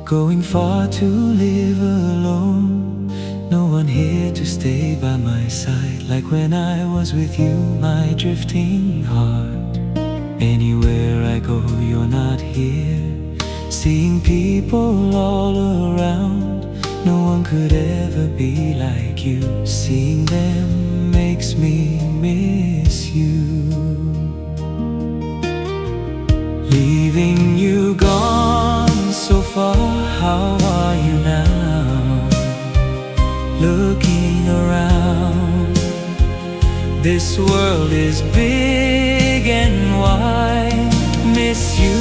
Going far to live alone, no one here to stay by my side, like when I was with you, my drifting heart. Anywhere I go, you're not here. Seeing people all around, no one could ever be like you. Seeing them makes me miss you. Leaving you gone so far, how are you now? Looking around, this world is big and wide. Miss you,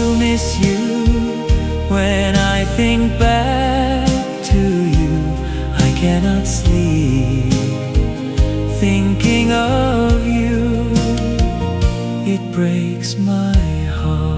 when I think back to you, I cannot sleep. Thinking of you, it breaks my heart.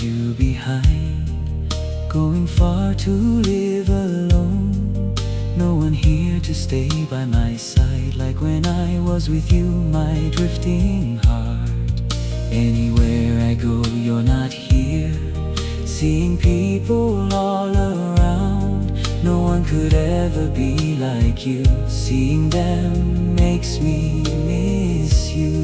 You behind, going far to live alone, no one here to stay by my side, like when I was with you, my drifting heart. Anywhere I go, you're not here. Seeing people all around, no one could ever be like you. Seeing them makes me miss you.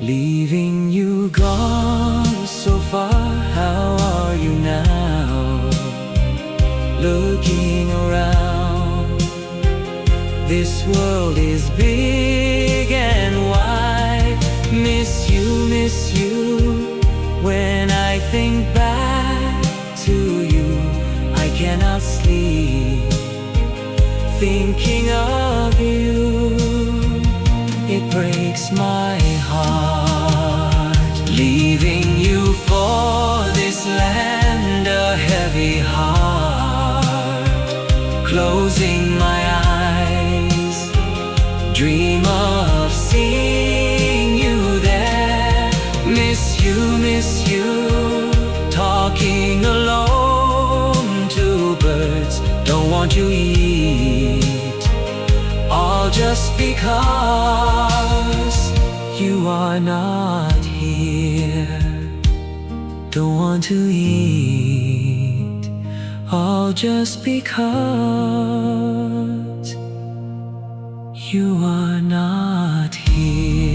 Leaving you gone so far, how are you now? Looking around, this world is big and wide. Miss you, when I think back to you, I cannot sleep. Thinking of you, it breaks my heart. Leaving you for this land, a heavy heart. Closing my eyes, dream of seeing you there. Miss you, talking alone to birds. Don't want to eat, all just because you are not here. Don't want to eat, all just because you are not here.